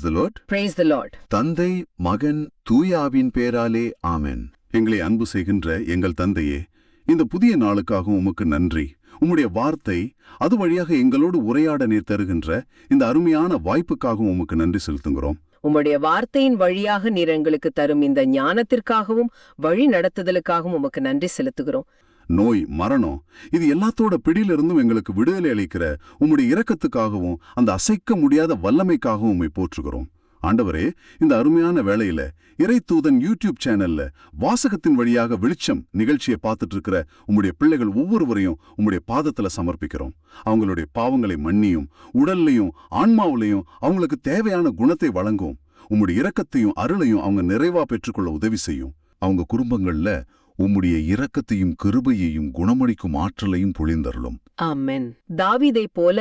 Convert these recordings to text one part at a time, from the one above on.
the Lord. Praise the Lord. தந்தை மகன் தூய ஆவியின் பேராலே ஆமென். எங்களை அன்பு செய்கின்ற எங்கள் தந்தையே, இந்த புதிய நாளுக்காக உமக்கு நன்றி. உம்முடைய வார்த்தை அது வழியாக எங்களோடு உரையாட நீர் தருகின்ற இந்த அருமையான வாய்ப்புக்காகவும் உமக்கு நன்றி செலுத்துகிறோம். உம்முடைய வார்த்தையின் வழியாக நீர் எங்களுக்கு தரும் இந்த ஞானத்திற்காகவும் வழி நடத்துதலுக்காகவும் உமக்கு நன்றி செலுத்துகிறோம். நோய், மரணம், இது எல்லாத்தோட பிடியிலிருந்தும் எங்களுக்கு விடுதலை அளிக்கிற உம்முடைய இரக்கத்துக்காகவும் அந்த அசைக்க முடியாத வல்லமைக்காகவும் உம்மை போற்றுகிறோம். ஆண்டவரே, இந்த அருமையான வேளையில இறைத்தூதன் யூடியூப் சேனல்ல வாசகத்தின் வழியாக வெளிச்சம் நிகழ்ச்சியை பார்த்துட்டு இருக்கிற உம்முடைய பிள்ளைகள் ஒவ்வொருவரையும் உம்முடைய பாதத்துல சமர்ப்பிக்கிறோம். அவங்களுடைய பாவங்களை மன்னியும், உடல்லையும் ஆன்மாவிலையும் அவங்களுக்கு தேவையான குணத்தை வழங்கும். உம்முடைய இரக்கத்தையும் அருளையும் அவங்க நிறைவா பெற்றுக்கொள்ள உதவி செய்யும். அவங்க குடும்பங்கள்ல உம்முடைய இரக்கத்தையும் கிருபையையும் குணமளிக்கும் ஆற்றலையும் பொழிந்தருளும். ஆமென். தாவீதைப் போல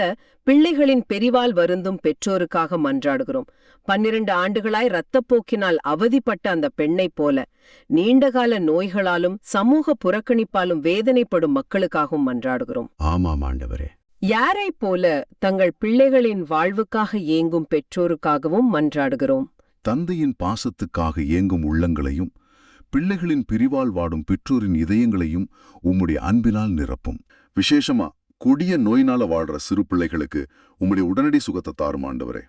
பிள்ளைகளின் பெரிவால் வருந்தும் பெற்றோருக்காக மன்றாடுகிறோம். 12 ஆண்டுகளாய் இரத்தப்போக்கினால் அவதிப்பட்ட அந்த பெண்ணைப் போல நீண்டகால நோய்களாலும் சமூக புறக்கணிப்பாலும் வேதனைப்படும் மக்களுக்காகவும் மன்றாடுகிறோம். ஆமாம் ஆண்டவரே. யாரைப் போல தங்கள் பிள்ளைகளின் வாழ்வுக்காக ஏங்கும் பெற்றோருக்காகவும் மன்றாடுகிறோம். தந்தையின் பாசத்துக்காக ஏங்கும் உள்ளங்களையும் பிள்ளைகளின் பிரிவால் வாடும் பெற்றோரின் இதயங்களையும் உம்முடைய அன்பினால் நிரப்பும். விசேஷமா கொடிய நோயினால வாழ்ற சிறு பிள்ளைகளுக்கு உம்முடைய உடனடி சுகத்தை தாரும் ஆண்டவரே.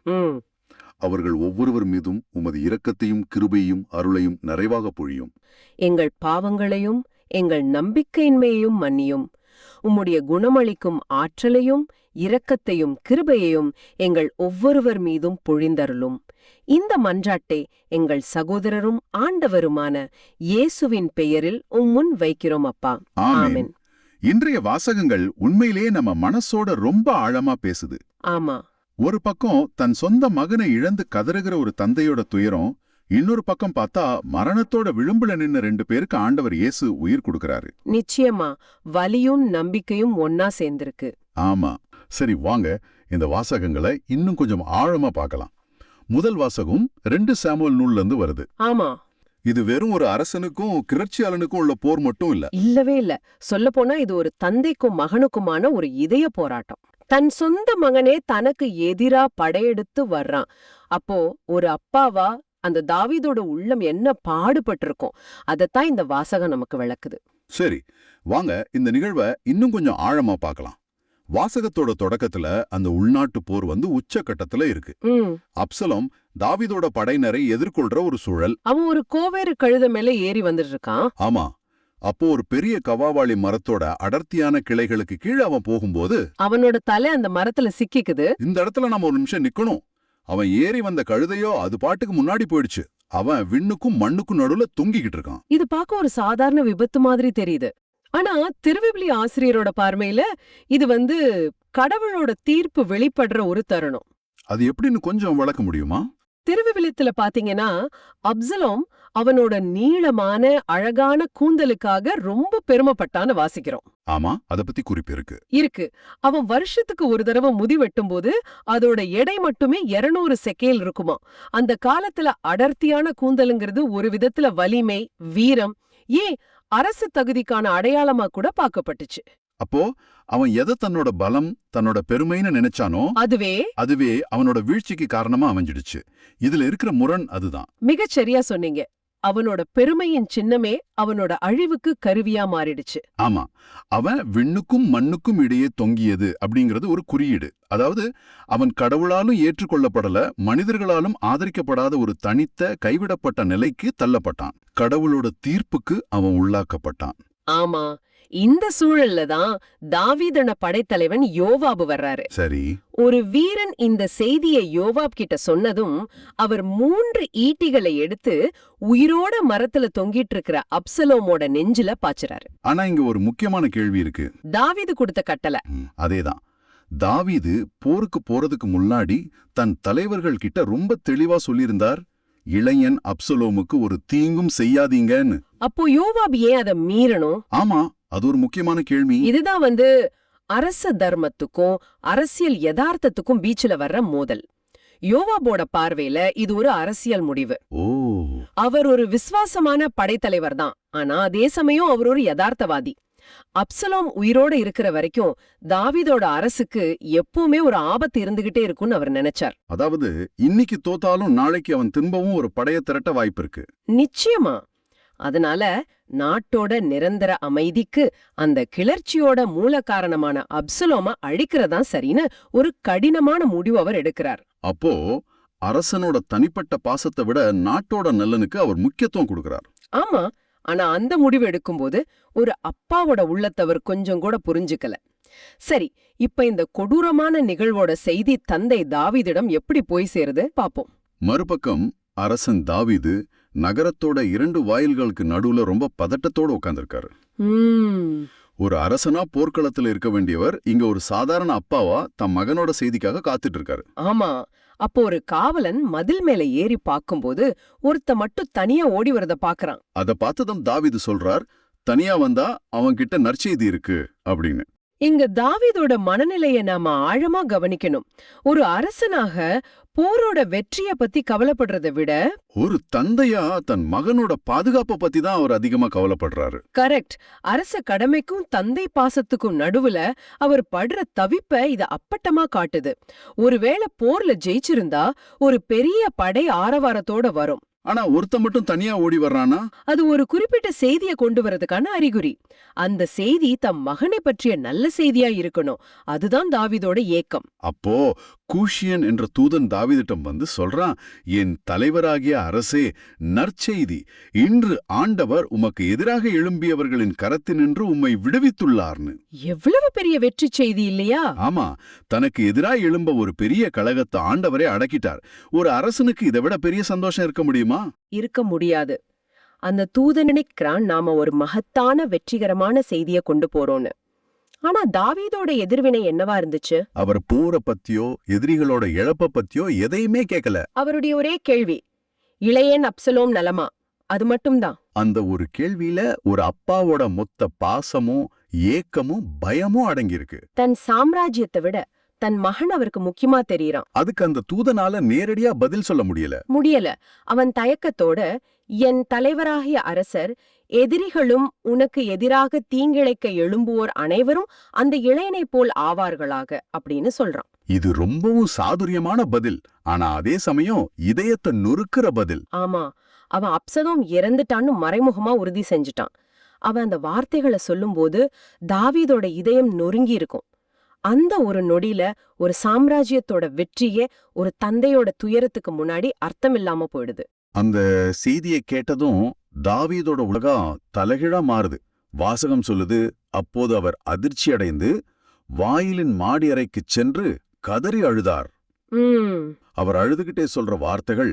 அவர்கள் ஒவ்வொருவர் மீதும் உமது இரக்கத்தையும் கிருபையும் அருளையும் நிறைவாக பொழியும். எங்கள் பாவங்களையும் எங்கள் நம்பிக்கையின்மையையும் மன்னியும். உம்முடைய குணமளிக்கும் ஆற்றலையும் இரக்கத்தையும் கிருபையையும் எங்கள் ஒவ்வொருவர் மீதும் பொழிந்தருளும். இந்த மன்றாட்டை எங்கள் சகோதரரும் ஆண்டவருமான இயேசுவின் பெயரில் முன் வைக்கிறோம் அப்பா. ஆமென். இன்றைய வாசகங்கள் உண்மையிலேயே நம்ம மனசோட ரொம்ப ஆழமா பேசுது. ஆமா. ஒரு பக்கம் தன் சொந்த மகனை இழந்து கதறுகிற ஒரு தந்தையோட துயரம், இன்னொரு பக்கம் பார்த்தா மரணத்தோட விளிம்புல நின்ன 2 பேருக்கு ஆண்டவர் இயேசு உயிர் கொடுக்கறாரு. நிச்சயமா வலியும் நம்பிக்கையும் ஒன்னா சேர்ந்திருக்கு. ஆமா. சரி, வாங்க இந்த வாசகங்களை இன்னும் கொஞ்சம் ஆழமா பார்க்கலாம். முதல் வாசகம் 2 சாமுவேல் நூல்ல இருந்து வருது. ஆமா. இது வெறும் ஒரு அரசனுக்கும் கிளர்ச்சியாளனுக்கும் உள்ள போர் மட்டும் இல்ல. இல்லவே இல்ல. சொல்லப்போனா இது ஒரு தந்தைக்கும் மகனுக்குமான ஒரு இதய போராட்டம். தன் சொந்த மகனே தனக்கு எதிரா படையெடுத்து வர்றான். அப்போ ஒரு அப்பாவா அந்த தாவீதோட உள்ளம் என்ன பாடுபட்டிருக்கும், அதத்தான் இந்த வாசகம் நமக்கு விளக்குது. சரி, வாங்க இந்த நிகழ்வை இன்னும் கொஞ்சம் ஆழமா பார்க்கலாம். வாசகத்தோட தொடக்கத்துல அந்த உள்நாட்டு போர் உச்சக்கட்டத்துல இருக்கு. அப்சலோம் தாவீதோட படையினரை எதிர்கொள்ற ஒரு சூழல். அவன் ஒரு கோவேறு கழுத மேல ஏறி வந்துட்டு இருக்கான். ஆமா. அப்போ ஒரு பெரிய கவாவாளி மரத்தோட அடர்த்தியான கிளைகளுக்கு கீழே அவன் போகும்போது அவனோட தலை அந்த மரத்துல சிக்கிக்குது. இந்த இடத்துல நம்ம ஒரு நிமிஷம் நிக்கணும். அவன் ஏறி வந்த கழுதையோ அது பாட்டுக்கு முன்னாடி போயிடுச்சு. அவன் விண்ணுக்கும் மண்ணுக்கும் நடுவுல தொங்கிக்கிட்டு இருக்கான். இது பார்க்க ஒரு சாதாரண விபத்து மாதிரி தெரியுது. ஆனா திருவிவிலி ஆசிரியரோட பார்வையில இது கடவுளோட தீர்ப்பு வெளிப்படுற ஒரு தருணம். அது எப்படின்னு கொஞ்சம் விளக்க முடியுமா? திருவிவிலியத்துல பாத்தீங்கன்னா அப்சலோம் அவனோட நீளமான அழகான கூந்தலுக்காக ரொம்ப பெருமைப்பட்டான்னு வாசிக்கிறோம். ஆமா, அத பத்தி குறிப்பு இருக்கு. அவன் வருஷத்துக்கு ஒரு தடவை முடி வெட்டும் போது அதோட எடை மட்டுமே 200 செக்கேல் இருக்குமா. அந்த காலத்துல அடர்த்தியான கூந்தலுங்கிறது ஒரு விதத்துல வலிமை, வீரம், ஏன் அரசு தகுதிக்கான அடையாளமா கூட பார்க்கப்பட்டுச்சு. அப்போ அவன் எதை தன்னோட பலம், தன்னோட பெருமைன்னு நினைச்சானோ அதுவே அவனோட வீழ்ச்சிக்கு காரணமா அமைஞ்சிடுச்சு. இதுல இருக்கிற முரண் அதுதான். மிகச்சரியா சொன்னீங்க. அவனோட பெருமையின் சின்னமே அவனோட அழிவுக்கு கருவியா மாறிடுச்சு. ஆமா, அவன் விண்ணுக்கும் மண்ணுக்கும் இடையே தொங்கியது அப்படிங்கிறது ஒரு குறியீடு. அதாவது அவன் கடவுளாலும் ஏற்றுக்கொள்ளப்படல, மனிதர்களாலும் ஆதரிக்கப்படாத ஒரு தனித்த கைவிடப்பட்ட நிலைக்கு தள்ளப்பட்டான். கடவுளோட தீர்ப்புக்கு அவன் உள்ளாக்கப்பட்டான். ஆமா. இந்த சூழல்ல தான் தாவீதன படைத்தலைவன் யோவாபு வர்றாரு. சரி. ஒரு வீரன் இந்த செய்தியை யோவாப் கிட்ட சொன்னதும் அவர் 3 ஈட்டிகளை எடுத்து உயிரோட மரத்துல தொங்கிட்டு இருக்கிற அப்சலோமோட நெஞ்சில பாய்ச்சறாரு. ஆனா இங்க ஒரு முக்கியமான கேள்வி இருக்கு. தாவீது கொடுத்த கட்டளை. அதேதான். தாவீது போருக்கு போறதுக்கு முன்னாடி தன் தலைவர்கள் கிட்ட ரொம்ப தெளிவா சொல்லியிருந்தார், இளைஞன் அப்சலோமுக்கு ஒரு தீங்கும் செய்யாதீங்கன்னு. அப்போ யோவாப் ஏன் அதை மீறணும்? ஆமா, அது ஒரு முக்கியமான கேள்வி. இதுதான் அரச தர்மத்துக்கும் அரசியல் யதார்த்தத்துக்கும் பீச்சில வர்ற மோதல். யோவாபோட பார்வையில இது ஒரு அரசியல் முடிவு. அவர் ஒரு விசுவாசமான படைத்தலைவர் தான், ஆனா அதே சமயம் அவர் ஒரு யதார்த்தவாதி. அப்சலோம் உயிரோட இருக்கிற வரைக்கும் தாவீதோட அரசுக்கு எப்பவுமே ஒரு ஆபத்து இருந்துகிட்டே இருக்கும்னு அவர் நினைச்சார். அதாவது இன்னைக்கு தோத்தாலும் நாளைக்கு அவன் திரும்பவும் ஒரு படைய திரட்ட வாய்ப்பு இருக்கு. நிச்சயமா. அதனால நாட்டோட நிரந்தர அமைதிக்கு அந்த கிளர்ச்சியோட மூல காரணமான அப்சலோம அழிக்கிறதா சரின்னு ஒரு கடினமான முடிவு அவர் எடுக்கிறார். அப்போ அரசனோட தனிப்பட்ட பாசத்தை விட நாட்டோட நலனுக்கு அவர் முக்கியத்துவம் கொடுக்கிறார். ஆமா, ஆனா அந்த முடிவு எடுக்கும்போது ஒரு அப்பாவோட உள்ளத்தவர் கொஞ்சம் கூட புரிஞ்சுக்கல. சரி, இப்ப இந்த கொடூரமான நிகழ்வோட செய்தி தந்தை தாவீதிடம் எப்படி போய் சேருது பாப்போம். மறுபக்கம் அரசன் தாவீது நகரத்தோட 2 வாயில்களுக்கு நடுவுல ரொம்ப பதட்டத்தோட உட்கார்ந்திருக்காரு. ஒரு அரசனா போர்க்களத்துல இருக்க வேண்டியவர் இங்க ஒரு சாதாரண அப்பாவா தம் மகனோட செய்திக்காக காத்துட்டு இருக்காரு. ஆமா, அப்போ ஒரு காவலன் மதில் மேல ஏறி பாக்கும்போது ஒருத்த மட்டும் தனியா ஓடி வரத பாக்குறான். அத பார்த்ததும் தாவீது சொல்றார், தனியா வந்தா அவன்கிட்ட நற்செய்தி இருக்கு அப்படின்னு. இங்க தாவீதோட மனநிலைய நாம ஆழமா கவனிக்கணும். ஒரு அரசனாக போரோட வெற்றிய பத்தி கவலைப்படுறதை விட ஒரு தந்தையா தன் மகனோட பாதுகாப்பை பத்தி தான் அவர் அதிகமா கவலைப்படுறாரு. கரெக்ட். அரச கடமைக்கும் தந்தை பாசத்துக்கும் நடுவுல அவர் படுற தவிப்ப இத அப்பட்டமா காட்டுது. ஒருவேளை போர்ல ஜெயிச்சிருந்தா ஒரு பெரிய படை ஆரவாரத்தோட வரும். ஆனா ஒருத்த மட்டும் தனியா ஓடி வர்றானா? அது ஒரு குறிப்பிட்ட செய்திய கொண்டு வரதுக்கான அறிகுறி. அந்த செய்தி தம் மகனை பற்றிய நல்ல செய்தியா இருக்கணும். அதுதான் தாவீதோட ஏக்கம். அப்போ கூஷியன் என்ற தூதன் தாவீதிடம் வந்து சொல்றான், என் தலைவராகிய அரசே, நற்செய்தி, இன்று ஆண்டவர் உமக்கு எதிராக எழும்பியவர்களின் கரத்தினின்று உம்மை விடுவித்துள்ளார்னு. எவ்வளவு பெரிய வெற்றி செய்தி இல்லையா? ஆமா, தனக்கு எதிராக எழும்ப ஒரு பெரிய கழகத்தை ஆண்டவரே அடக்கிட்டார். ஒரு அரசனுக்கு இதை விட பெரிய சந்தோஷம் இருக்க முடியுமா? இருக்க முடியாது. அந்த தூதன் நினைக்கிறான் நாம ஒரு மகத்தான வெற்றிகரமான செய்திய கொண்டு போறோம்னு. ஆனா தாவீதோட எதிர்வினை என்னவா இருந்துச்சு? அவர் போரை பத்தியோ எதிரிகளோட இழப்ப பத்தியோ எதையுமே கேட்கல. அவருடைய ஒரே கேள்வி, இளையன் அப்சலோம் நலமா? அது மட்டும்தான். அந்த ஒரு கேள்வியில ஒரு அப்பாவோட மொத்த பாசமும் ஏக்கமும் பயமும் அடங்கியிருக்கு. தன் சாம்ராஜ்யத்தை விட தன் மகன் அவருக்கு முக்கியமா தெரியறான். அதுக்கு அந்த தூதனால நேரடியா பதில் சொல்ல முடியல. அவன் தயக்கத்தோட, என் தலைவராகிய அரசர், எதிரிகளும் உனக்கு எதிராக தீங்கிழைக்க எழும்புவோர் அனைவரும் அந்த இளையனை போல் ஆவார்களாக அப்படின்னு சொல்றான். இது ரொம்பவும் சாதுரியமான பதில், ஆனா அதே சமயம் இதயத்தை நொறுக்கிற பதில். ஆமா, அவன் அப்சலோம் இறந்துட்டான்னு மறைமுகமா உறுதி செஞ்சுட்டான். அவன் அந்த வார்த்தைகளை சொல்லும்போது தாவீதோட இதயம் நொறுங்கி இருக்கும். அந்த ஒரு நொடியில ஒரு சாம்ராஜ்யத்தோட வெற்றியே ஒரு தந்தையோட துயரத்துக்கு முன்னாடி அர்த்தமில்லாம போயிடுது. அந்த செய்தியை கேட்டதும் தாவீதோட உலகம் தலைகீழா மாறுது. வாசகம் சொல்லுது, அப்போது அவர் அதிர்ச்சி அடைந்து வாயிலின் மாடி அறைக்குச் சென்று கதறி அழுதார். அவர் அழுதுகிட்டே சொல்ற வார்த்தைகள்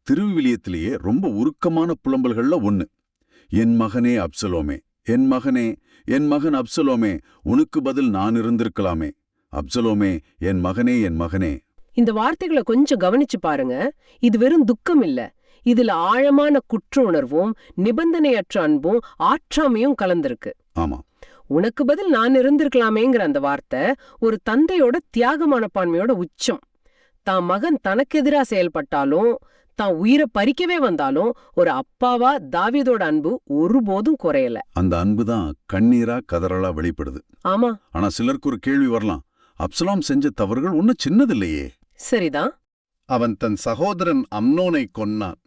திருவிவிலியத்திலேயே ரொம்ப உருக்கமான புலம்பல்கள்ல ஒண்ணு. என் மகனே அப்சலோமே, என் மகனே, என் மகன் அப்சலோமே, உனக்கு பதில் நான் இருந்திருக்கலாமே. அப்சலோமே, என் மகனே, என் மகனே. இந்த வார்த்தைகளை கொஞ்சம் கவனிச்சு பாருங்க. இது வெறும் துக்கம் இல்ல, இதுல ஆழமான குற்ற உணர்வும் நிபந்தனையற்ற அன்பும் ஆற்றாமையும் கலந்திருக்கு. ஆமா, உனக்கு பதில் நான் இருந்திருக்கலாமேங்கிற அந்த வார்த்தை ஒரு தந்தையோட தியாக மனப்பான்மையோட உச்சம். தான் மகன் தனக்கு எதிரா செயல்பட்டாலும், தான் உயிரை பறிக்கவே வந்தாலும் ஒரு அப்பாவா தாவீதோட அன்பு ஒருபோதும் குறையல. அந்த அன்புதான் கண்ணீரா கதறலா வெளிப்படுது. ஆமா, ஆனா சிலருக்கு ஒரு கேள்வி வரலாம், அப்சலோம் செஞ்ச தவறுகள் ஒன்னும் சின்னதில்லையே. சரிதான். அவன் தன் சகோதரன் அம்னோனை கொன்னான்.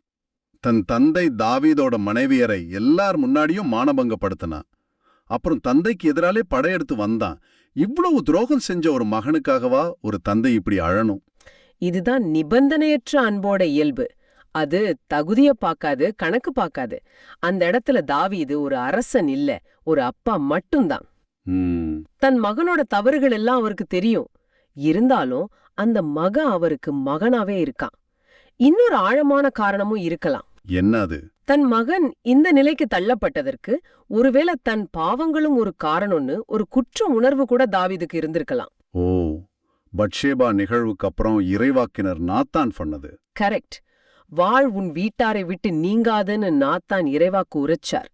தன் தந்தை தாவீதோட மனைவியரை எல்லார் முன்னாடியும் மானபங்கப்படுத்தினான். அப்புறம் தந்தைக்கு எதிராலே படையெடுத்து வந்தான். இவ்வளவு துரோகம் செஞ்ச ஒரு மகனுக்காகவா ஒரு தந்தை இப்படி அழணும்? இதுதான் நிபந்தனையற்ற அன்போட இயல்பு. அது தகுதிய பார்க்காது, கணக்கு பார்க்காது. அந்த இடத்துல தாவீது ஒரு அரசன் இல்ல, ஒரு அப்பா மட்டும்தான். தன் மகனோட தவறுகள் எல்லாம் அவருக்கு தெரியும். இருந்தாலும் அந்த மகன் அவருக்கு மகனாவே இருக்கான். இன்னொரு ஆழமான காரணமும் இருக்கலாம். என்ன அது? தன் மகன் இந்த நிலைக்கு தள்ளப்பட்டதற்கு ஒருவேளை தன் பாவங்களும் ஒரு காரணம்னு ஒரு குற்ற உணர்வு கூட தாவீதுக்கு இருந்திருக்கலாம். ஓ, பத்ஷேபா நிகழ்வுக்கு அப்புறம் இறைவாக்கினர் நாத்தான் சொன்னது கரெக்ட். வாழ் உன் வீட்டாரை விட்டு நீங்காதுன்னு நாத்தான் இறைவாக்கு உரைச்சார்.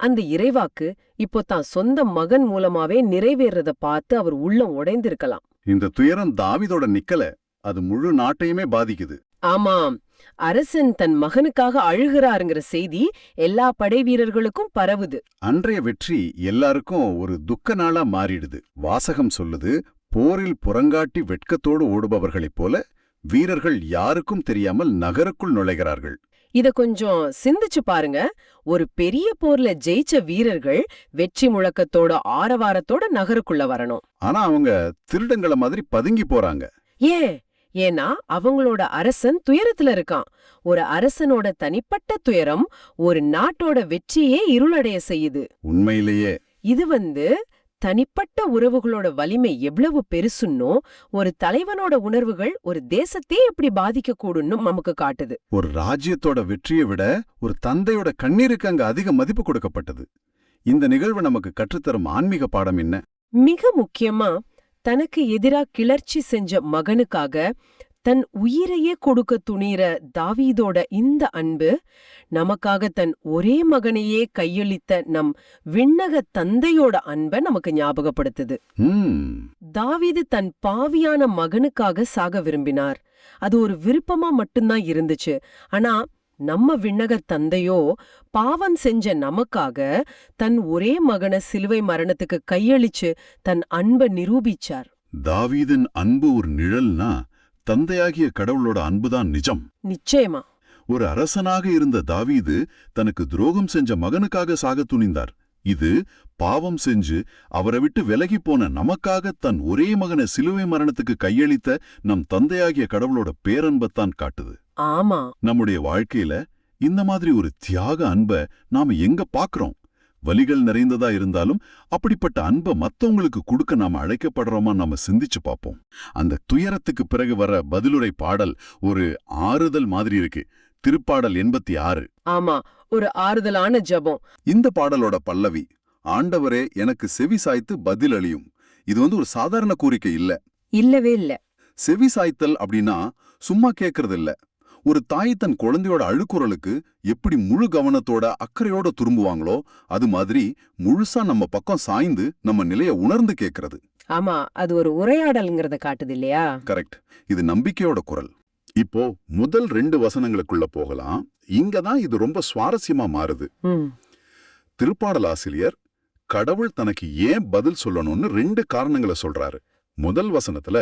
அந்த இறைவாக்கு இப்போ தான் சொந்த மகன் மூலமாவே நிறைவேறத பார்த்து அவர் உள்ளம் உடைந்திருக்கலாம். இந்த துயரம் தாவீதோட நிக்கல, அது முழு நாட்டையுமே பாதிக்குது. ஆமாம், அரசன் தன் மகனுக்காக அழுகிறாருங்கிற செய்தி எல்லா படை வீரர்களுக்கும் பரவுது. அன்றைய வெற்றி எல்லாருக்கும் ஒரு துக்க நாளா மாறிடுது. வாசகம் சொல்லுது, போரில் புறங்காட்டி வெட்கத்தோடு ஓடுபவர்களைப் போல வீரர்கள் யாருக்கும் தெரியாமல் நகருக்குள் நுழைகிறார்கள். இத கொஞ்சம் சிந்திச்சு பாருங்க. ஒரு பெரிய போர்ல ஜெயிச்ச வீரர்கள் வெற்றி முழக்கத்தோட ஆரவாரத்தோட நகருக்குள்ள வரணும். ஆனா அவங்க திருடங்கள மாதிரி பதுங்கி போறாங்க. ஏன்னா அவங்களோட அரசன் துயரத்துல இருக்கான். ஒரு அரசனோட தனிப்பட்ட துயரம் ஒரு நாட்டோட வெற்றியே இருளடைய செய்யுது. உண்மையிலேயே இது தனிப்பட்ட உறவுகளோட வலிமை எவ்வளவு பெருசுன்னோ, ஒரு தலைவனோட உணர்வுகள் ஒரு தேசத்தையே எப்படி பாதிக்க கூடுன்னு நமக்கு காட்டுது. ஒரு ராஜ்யத்தோட வெற்றியை விட ஒரு தந்தையோட கண்ணீருக்கு அங்க அதிக மதிப்பு கொடுக்கப்பட்டது. இந்த நிகழ்வு நமக்கு கற்றுத்தரும் ஆன்மீக பாடம் என்ன? மிக முக்கியமா, தனக்கு எதிரா கிளர்ச்சி செஞ்ச மகனுக்காக தன் உயிரையே கொடுக்க துணிற தாவீதோட இந்த அன்பு, நமக்காக தன் ஒரே மகனையே கையளித்த நம் விண்ணக தந்தையோட அன்பை நமக்கு ஞாபகப்படுத்துது. தாவீது தன் பாவியான மகனுக்காக சாக விரும்பினார். அது ஒரு விருப்பமா மட்டும்தான் இருந்துச்சு. ஆனா நம்ம விண்ணக தந்தையோ பாவம் செஞ்ச நமக்காக தன் ஒரே மகனை சிலுவை மரணத்துக்கு கையளிச்சு தன் அன்பை நிரூபிச்சார். தாவீதின் அன்பு ஒரு நிழல்னா, தந்தையாகிய கடவுளோட அன்புதான் நிஜம். நிச்சயமா. ஒரு அரசனாக இருந்த தாவீது தனக்கு துரோகம் செஞ்ச மகனுக்காக சாக துணிந்தார். இது பாவம் செஞ்சு அவரை விட்டு விலகி போன நமக்காக தன் ஒரே மகனை சிலுவை மரணத்துக்கு கையளித்த நம் தந்தையாகிய கடவுளோட பேரன்பத்தான் காட்டுது. ஆமா, நம்முடைய வாழ்க்கையில இந்த மாதிரி ஒரு தியாக அன்பை நாம எங்க பாக்குறோம்? வலிகள் நிறைந்ததா இருந்தாலும் அப்படிப்பட்ட அன்பை மத்தவங்களுக்கு கொடுக்க நாம அழைக்கப்படுறோமா நாம சிந்திச்சு பார்ப்போம். அந்த துயரத்துக்கு பிறகு வர பதிலுரை பாடல் ஒரு ஆறுதல் மாதிரி இருக்கு. திருப்பாடல் 86. ஆமா, ஒரு ஆறுதலான ஜெபம். இந்த பாடலோட பல்லவி, ஆண்டவரே எனக்கு செவி சாய்த்து பதில் அளியும். இது ஒரு சாதாரண கோரிக்கை இல்ல. இல்லவே இல்ல. செவி சாய்த்தல் அப்படின்னா சும்மா கேட்கறது இல்ல. ஒரு தாய் தன் குழந்தையோட அழுக்குறலுக்கு எப்படி முழு கவனத்தோட அக்கறையோட திரும்புவாங்களோ அது மாதிரி முழுசா நம்ம பக்கம் சாய்ந்து நம்ம நிலைய உணர்ந்து கேட்கறது. ஆமா, அது ஒரு உரையாடல்ங்கிறத காட்டுது இல்லையா? கரெக்ட். இது நம்பிக்கையோட குரல். இப்போ முதல் 2 வசனங்களுக்குள்ள போகலாம். இங்கதான் இது ரொம்ப சுவாரஸ்யமா மாறுது. திருப்பாடலாசிரியர் கடவுள் தனக்கு ஏன் பதில் சொல்லணும்னு 2 காரணங்களை சொல்றாரு. முதல் வசனத்துல,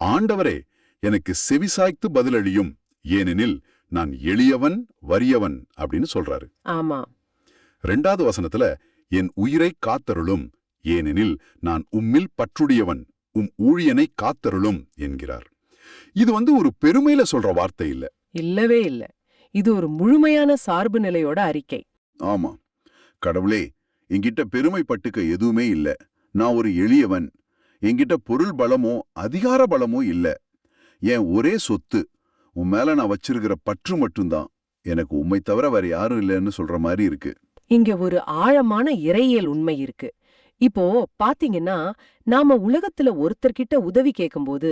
ஆண்டவரே எனக்கு செவிசாய்த்து பதிலளியும், ஏனெனில் நான் எளியவன் வறியவன் அப்படின்னு சொல்றாரு. ஆமா. 2வது வசனத்துல, என் உயிரை காத்தருளும், ஏனெனில் நான் உம்மில் பற்றுடையவன், உம் ஊழியனை காத்தருளும் என்கிறார். இது ஒரு பெருமையில சொல்ற வார்த்தை இல்ல. இல்லவே இல்ல. இது ஒரு முழுமையான சார்பு நிலையோட அறிக்கை. ஆமா, கடவுளே என்கிட்ட பெருமை பட்டுக்க எதுவுமே இல்ல. நான் ஒரு எளியவன். என்கிட்ட பொருள் பலமோ அதிகார பலமோ இல்ல. என் ஒரே சொத்து உன் மேல நான் வச்சிருக்கிற பற்று மட்டும்தான். எனக்கு உம்மை தவிர வேற யாரும் இல்லைன்னு சொல்ற மாதிரி இருக்கு. இங்க ஒரு ஆழமான இறையியல் உண்மை இருக்கு. இப்போ பாத்தீங்கன்னா, நாம உலகத்துல ஒருத்தர்கிட்ட உதவி கேட்கும்போது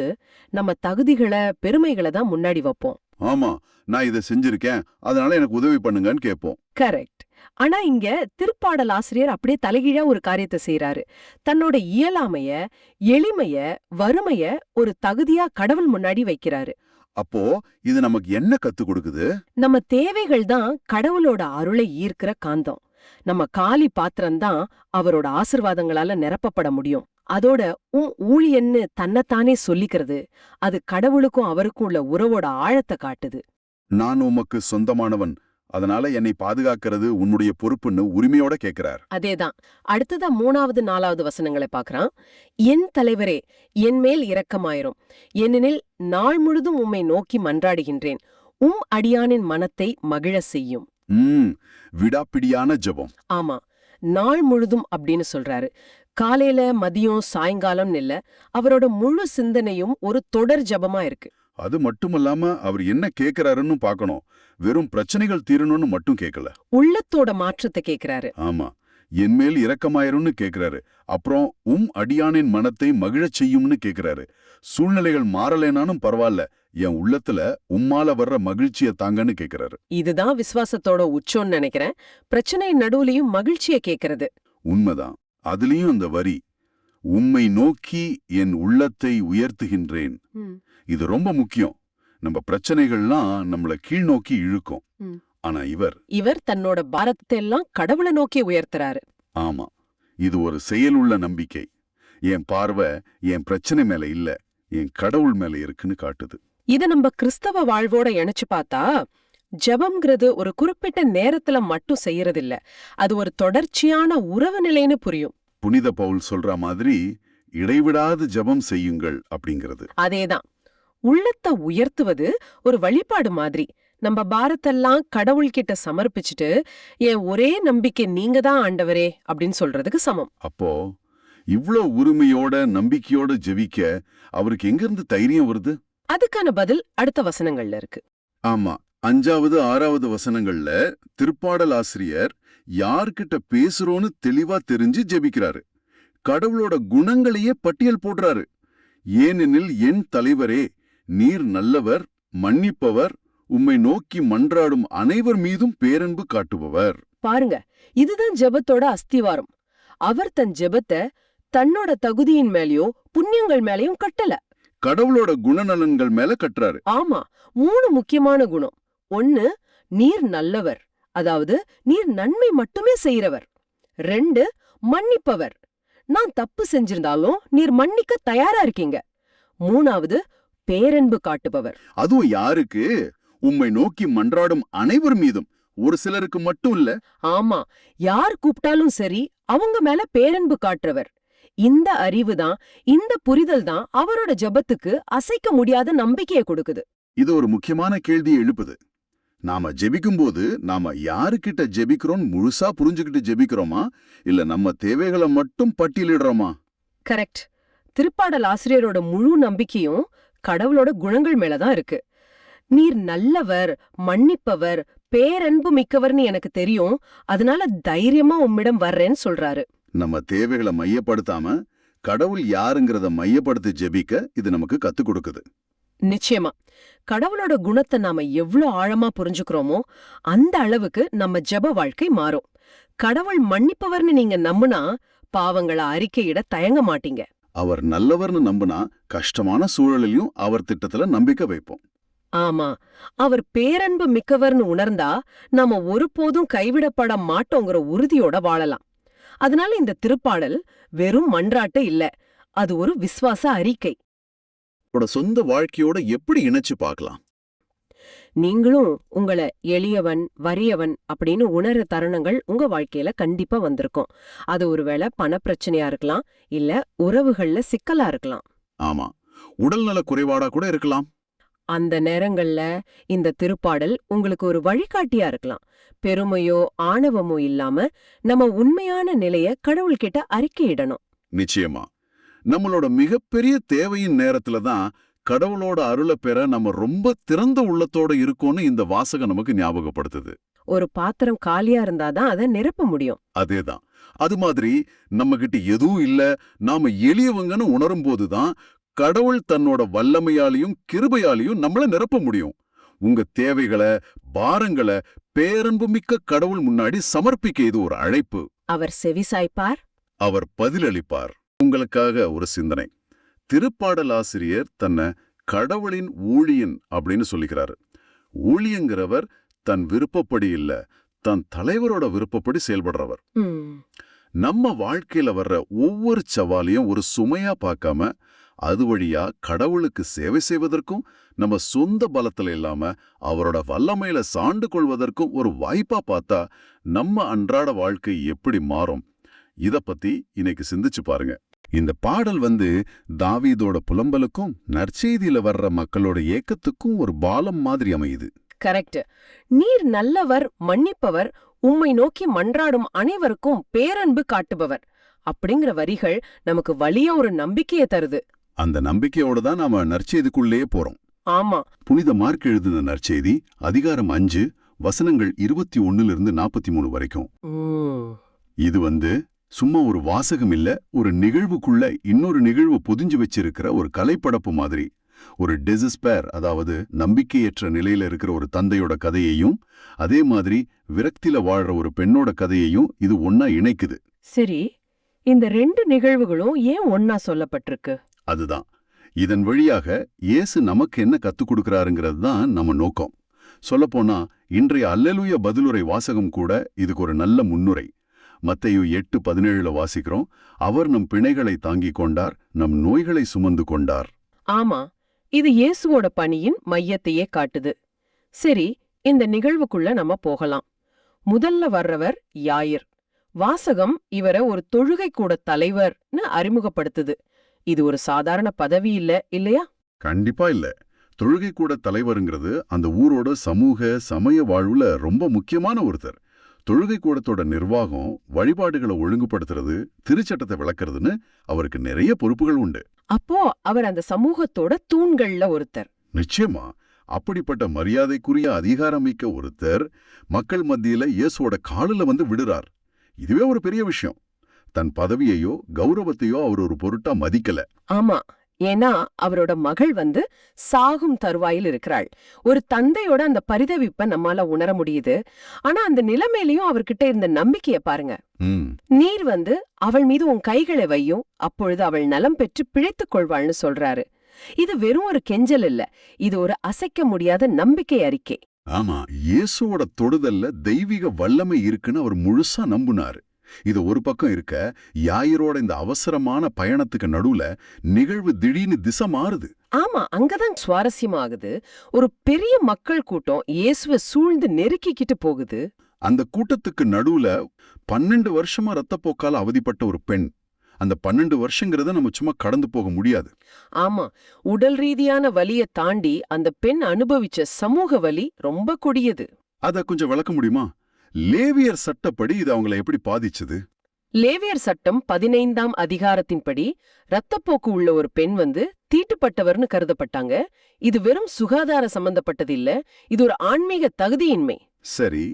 நம்ம தகுதிகளை பெருமைகளை தான் முன்னாடி வைப்போம். ஆமா, நான் இதை செஞ்சிருக்கேன் அதனால எனக்கு உதவி பண்ணுங்கன்னு கேட்போம். கரெக்ட். ஆனா இங்க திருப்பாடல் ஆசிரியர் அப்படியே தலைகீழா ஒரு காரியத்தை செய்யறாரு. தன்னோட இயலாமைய, எளிமைய, வறுமைய ஒரு தகுதியா கடவுள் முன்னாடி வைக்கிறாரு. அப்போ இது நமக்கு என்ன கத்து கொடுக்குது? நம்ம தேவைகள் தான் கடவுளோட அருளை ஈர்க்கிற காந்தம். நம்ம காலி பாத்திரம்தான் அவரோட ஆசிர்வாதங்களால நிரப்பப்பட முடியும். அதோட ஊழியன்னு தன்னைத்தானே சொல்லிக்கிறது, அது கடவுளுக்கும் அவருக்கும் உள்ள உறவோட ஆழத்தை காட்டுது. நான் உமக்கு சொந்தமானவன், அதனால என்னை பாதுகாக்கிறது உன்னுடைய பொறுப்புன்னு உரிமையோட கேட்கிறார். அதேதான். அடுத்ததா 3வது 4வது வசனங்களை பார்க்கறான். என் தலைவரே, என் மேல் இரக்கமாயிரும், ஏனெனில் நாள் முழுதும் உம்மை நோக்கி மன்றாடுகின்றேன், உம் அடியானின் மனத்தை மகிழ செய்யும். விடாப்பிடியான ஜெபம். ஆமா, நாள் முழுதும் அப்படின்னு சொல்றாரு. காலையில, மதியம், சாயங்காலம் இல்ல, அவரோட முழு சிந்தனையும் ஒரு தொடர் ஜபமா இருக்கு. அது மட்டுமல்லாம அவர் என்ன கேட்கிறாருன்னு பார்க்கணும். வெறும் பிரச்சனைகள் தீரணும்னு மட்டும் கேட்கல, உள்ளத்தோட மாற்றத்தை கேட்கிறாரு. ஆமா, என்மேல் இரக்கமாயிரும்னு கேட்கிறாரு. அப்புறம் அடியானின் மனத்தை மகிழச் செய்யும்னு கேட்கிறாரு. சூழ்நிலைகள் மாறலேனாலும் பரவாயில்ல, என் உள்ளத்துல உம்மால வர்ற மகிழ்ச்சியை தாங்கன்னு கேட்கிறாரு. இதுதான் விசுவாசத்தோட உச்சம்னு நினைக்கிறேன். பிரச்சனை நடுவுலயும் மகிழ்ச்சியை கேட்கறது உண்மைதான். அதுலயும் அந்த வரி, உம்மை நோக்கி என் உள்ளத்தை உயர்த்துகின்றேன், இது ரொம்ப முக்கியம். நம்ம பிரச்சனைகள்லாம் நம்மள கீழ்நோக்கி இழுக்கும். ம். ஆனா இவர் தன்னோட பாரத்தை எல்லாம் கடவுளை நோக்கி உயர்த்துறாரு. ஆமா, இது ஒரு செயலுள்ள நம்பிக்கை. என் பார்வை என் பிரச்சனை மேல இல்ல, என் கடவுள் மேல இருக்குன்னு காட்டுது. இத நம்ம கிறிஸ்தவ வாழ்வோட இணைச்சு பார்த்தா, ஜெபம்ங்கிறது ஒரு குறிப்பிட்ட நேரத்துல மட்டும் செய்யறதில்ல. அது ஒரு தொடர்ச்சியான உறவு நிலைன்னு புரியும். புனித பவுல் சொல்ற மாதிரி இடைவிடாது ஜெபம் செய்யுங்கள் அப்படிங்கிறது. அதேதான். உள்ளத்தை உயர்த்துவது ஒரு வழிபாடு மாதிரி. நம்ம பாரத்தெல்லாம் கடவுள்கிட்ட சமர்ப்பிச்சுட்டு, என் ஒரே நம்பிக்கை நீங்க தான் ஆண்டவரே அப்படின்னு சொல்றதுக்கு சமம். அப்போ இவ்ளோ உரிமையோட நம்பிக்கையோட ஜெபிக்க அவருக்கு எங்கிருந்து தைரியம் வருது? அதுக்கான பதில் அடுத்த வசனங்கள்ல இருக்கு. ஆமா, 5வது 6வது வசனங்கள்ல திருப்பாடல் ஆசிரியர் யார்கிட்ட பேசுறோன்னு தெளிவா தெரிஞ்சு ஜெபிக்கிறாரு. கடவுளோட குணங்களையே பட்டியல் போடுறாரு. ஏனெனில் என் தலைவரே, நீர் நல்லவர், மன்னிப்பவர், உம்மை நோக்கி மன்றாடும் அனைவர் மீதும் பேரன்பு காட்டுபவர். பாருங்க, இதுதான் ஜெபத்தோட அஸ்திவாரம். அவர் தன் ஜெபத்தை தன்னோட தகுதியின் மேலயோ புண்ணியங்கள் மேலயும் கட்டல, கடவுளோட குணநலன்கள் மேல கட்டுறாரு. ஆமா, 3 முக்கியமான குணம். 1, நீர் நல்லவர், அதாவது நீர் நன்மை மட்டுமே செய்யறவர். 2, மன்னிப்பவர், நான் தப்பு செஞ்சிருந்தாலும் நீர் மன்னிக்க தயாரா இருக்கீங்க. 3வது, பேரன்பு காட்டுபவர். அதுவும் யாருக்கு? உம்மை நோக்கி மன்றாடும் அனைவர் மீதும், ஒரு சிலருக்கு மட்டும் இல்ல. ஆமா, யார் கூப்பிட்டாலும் சரி அவங்க மேல பேரன்பு காட்டுறவர். இந்த அறிவுதான், இந்த புரிதல் தான் அவரோட ஜெபத்துக்கு அசைக்க முடியாத நம்பிக்கையை கொடுக்குது. இது ஒரு முக்கியமான கேள்வியை எழுப்புது. நாம ஜெபிக்கும்போது நாம யாருக்கிட்ட ஜெபிக்கிறோம் முழுசா புரிஞ்சுக்கிட்டு ஜெபிக்கிறோமா, இல்ல நம்ம தேவைகளை மட்டும் பட்டியலிடுறோமா? கரெக்ட். திருப்பாடல் ஆசிரியரோட முழு நம்பிக்கையும் கடவுளோட குணங்கள் மேலதான் இருக்கு. நீர் நல்லவர், மன்னிப்பவர், பேரன்பு மிக்கவர்னு எனக்கு தெரியும், அதனால தைரியமா உம்மிடம் வர்றேன்னு சொல்றாரு. நம்ம தேவைகளை மையப்படுத்தாம கடவுள் யாருங்கிறத மையப்படுத்தி ஜெபிக்க இது நமக்கு கத்துக் கொடுக்குது. நிச்சயமா, கடவுளோட குணத்தை நாம எவ்ளோ ஆழமா புரிஞ்சுக்கிறோமோ அந்த அளவுக்கு நம்ம ஜெப வாழ்க்கை மாறும். கடவுள் மன்னிப்பவர்னு நீங்க நம்புனா பாவங்களை அறிக்கையிட தயங்க மாட்டீங்க. அவர் நல்லவர்னு நம்புனா கஷ்டமான சூழலிலும் அவர் திட்டத்துல நம்பிக்கை வைப்போம். ஆமா, அவர் பேரன்பு மிக்கவர்னு உணர்ந்தா நாம ஒருபோதும் கைவிடப்பட மாட்டோங்கிற உறுதியோட வாழலாம். அதனால இந்த திருப்பாடல் வெறும் மன்றாட்டு இல்ல, அது ஒரு விசுவாச அறிக்கை. சொந்த வாழ்க்கையோட எப்படி இணைச்சு பார்க்கலாம்? நீங்களும் உங்களை எளியவன், வறியவன் அப்படின்னு உணர்ற தருணங்கள் உங்க வாழ்க்கையில கண்டிப்பா வந்திருக்கும். அது ஒருவேளை பணப்பிரச்சனையா இருக்கலாம், இல்ல உறவுகள்ல சிக்கலா இருக்கலாம். ஆமா, உடல்நல குறைபாடா கூட இருக்கலாம். அந்த நேரங்கள்ல இந்த திருப்பாடல் உங்களுக்கு ஒரு வழிகாட்டியா இருக்கலாம். பெருமையோ ஆணவமோ இல்லாம நம்ம உண்மையான நிலைய கடவுள்கிட்ட அறிக்கையிடணும். நிச்சயமா, நம்மளோட மிகப்பெரிய தேவையின் நேரத்துல தான் கடவுளோட அருளை பெற நம்ம ரொம்ப திறந்த உள்ளத்தோட இருக்கோன்னு இந்த வாசகம் நமக்கு ஞாபகப்படுத்துது. ஒரு பாத்திரம் காலியா இருந்தாதான் அதை நிரப்ப முடியும். அதேதான். அது மாதிரி நம்ம கிட்ட எதுவும் இல்ல, நாம எளியவங்கன்னு உணரும் போதுதான் கடவுள் தன்னோட வல்லமையாலையும் கிருபையாலையும் நம்மள நிரப்ப முடியும். உங்க தேவைகளை, பாரங்களை பேரன்பு மிக்க கடவுள் முன்னாடி சமர்ப்பிக்க இது ஒரு அழைப்பு. அவர் செவிசாய்ப்பார், அவர் பதிலளிப்பார். உங்களுக்காக ஒரு சிந்தனை. திருப்பாடல் ஆசிரியர் தன்னை கடவுளின் ஊழியன் அப்படின்னு சொல்லிக்கிறாரு. ஊழியங்கிறவர் தன் விருப்பப்படி இல்ல, தன் தலைவரோட விருப்பப்படி செயல்படுறவர். நம்ம வாழ்க்கையில வர்ற ஒவ்வொரு சவாலையும் ஒரு சுமையா பார்க்காம அது வழியா கடவுளுக்கு சேவை செய்வதற்கும், நம்ம சொந்த பலத்துல இல்லாம அவரோட வல்லமையில சாண்டு கொள்வதற்கும் ஒரு வாய்ப்பா பார்த்தா நம்ம அன்றாட வாழ்க்கை எப்படி மாறும்? இத பத்தி இன்னைக்கு சிந்திச்சு பாருங்க. இந்த பாடல் தாவீதோட புலம்பலுக்கும் நற்செய்தியில வர்ற மக்களோட ஏக்கத்துக்கும் ஒரு பாலம் மாதிரி அமையுது. கரெக்ட். நீர் நல்லவர், மன்னிப்பவர், உம்மை நோக்கி மன்றாடும் அனைவருக்கும் பேரன்பு காட்டுபவர் அப்படிங்கிற வரிகள் நமக்கு வலிய ஒரு நம்பிக்கையை தருது. அந்த நம்பிக்கையோட தான் நாம நற்செய்திக்குள்ளே போறோம். ஆமா, புனித மார்க் எழுதின நற்செய்தி அதிகாரம் 5 வசனங்கள் 21 43 வரைக்கும். இது சும்மா ஒரு வாசகம் இல்ல, ஒரு நிகழ்வுக்குள்ள இன்னொரு நிகழ்வு பொதிஞ்சு வச்சிருக்கிற ஒரு கலைப்படப்பு மாதிரி. ஒரு டெசிஸ்பேர், அதாவது நம்பிக்கையற்ற நிலையில இருக்கிற ஒரு தந்தையோட கதையையும், அதே மாதிரி விரக்தியில வாழ்ற ஒரு பெண்ணோட கதையையும் இது ஒன்னா இணைக்குது. சரி, இந்த 2 நிகழ்வுகளும் ஏன் ஒன்னா சொல்லப்பட்டிருக்கு? அதுதான் இதன் வழியாக இயேசு நமக்கு என்ன கத்துக் கொடுக்கறாருங்கிறது தான் நம்ம நோக்கம். சொல்லப்போனா இன்றைய அல்லேலூயா பதிலுரை வாசகம் கூட இதுக்கு ஒரு நல்ல முன்னுரை. மத்தேயு 8:17 வாசிக்கிறோம், அவர் நம் பிணைகளை தாங்கிக் கொண்டார், நம் நோய்களை சுமந்து கொண்டார். ஆமா, இது இயேசுவோட பணியின் மையத்தையே காட்டுது. சரி, இந்த நிகழ்வுக்குள்ள நம்ம போகலாம். முதல்ல வர்றவர் யாயிர். வாசகம் இவரை ஒரு தொழுகை கூட தலைவர்னு அறிமுகப்படுத்துது. இது ஒரு சாதாரண பதவி இல்லையா? கண்டிப்பா இல்ல. தொழுகை கூட தலைவருங்கிறது அந்த ஊரோட சமூக சமய வாழ்வுல ரொம்ப முக்கியமான ஒருத்தர். தொழுகை கூடத்தோட நிர்வாகம், வழிபாடுகளை ஒழுங்குபடுத்துறது, திருச்சட்டத்தை விளக்குறதுன்னு அவருக்கு நிறைய பொறுப்புகள் உண்டு. அப்போ அவர் அந்த சமூகத்தோட தூண்கள்ல ஒருத்தர். நிச்சயமா. அப்படிப்பட்ட மரியாதைக்குரிய அதிகாரமிக்க ஒருத்தர் மக்கள் மத்தியில இயேசுவோட காலில வந்து விடுறார். இதுவே ஒரு பெரிய விஷயம். தன் பதவியையோ கௌரவத்தையோ அவர் ஒரு பொருட்டா மதிக்கல. ஆமா, ஏன்னா அவரோட மகள் வந்து சாகும் தருவாயில் இருக்கிறாள். ஒரு தந்தையோட அந்த பரிதவிப்பை நம்மால உணர முடியுது. ஆனா அந்த நிலைமையிலயும் அவர்கிட்ட இருந்த நம்பிக்கைய பாருங்க. நீர் வந்து அவள் மீது உன் கைகளை வையும், அப்பொழுது அவள் நலம் பெற்று பிழைத்துக் கொள்வாள்னு சொல்றாரு. இது வெறும் ஒரு கெஞ்சல் இல்ல, இது ஒரு அசைக்க முடியாத நம்பிக்கை அறிக்கை. ஆமா, இயேசுவோட தொடுதல்ல தெய்வீக வல்லமை இருக்குன்னு அவர் முழுசா நம்புனாரு. இது ஒரு பக்கம் இருக்க, யாயிரோட இந்த அவசரமான பயணத்துக்கு நடுவுல நிகழ்வு திடீர்னு திசை மாறுது. ஆமா, அங்கதான் சுவாரஸ்யமாகுது. ஒரு பெரிய மக்கள் கூட்டம் இயேசுவை சூழ்ந்து நெருக்கிக்கிட்டு போகுது. அந்த கூட்டத்துக்கு நடுவுல 12 வருஷமா ரத்தப்போக்கால அவதிப்பட்ட ஒரு பெண். அந்த 12 வருஷங்கிறத நம்ம சும்மா கடந்து போக முடியாது. ஆமா, உடல் ரீதியான வலியை தாண்டி அந்த பெண் அனுபவிச்ச சமூக வலி ரொம்ப கொடியது. அத கொஞ்சம் விளக்க முடியுமா? லேவியர் சட்டப்படி இது அவங்கள எப்படி பாதிச்சது? லேவியர் சட்டம் 15ஆம் அதிகாரத்தின்படி ரத்தப்போக்கு உள்ள ஒரு பெண் வந்து தீட்டுப்பட்டவர்னு கருதப்பட்டாங்க. இது வெறும் சுகாதார சம்பந்தப்பட்டது இல்ல, இது ஒரு ஆன்மீக தகுதியின்மை. சரி.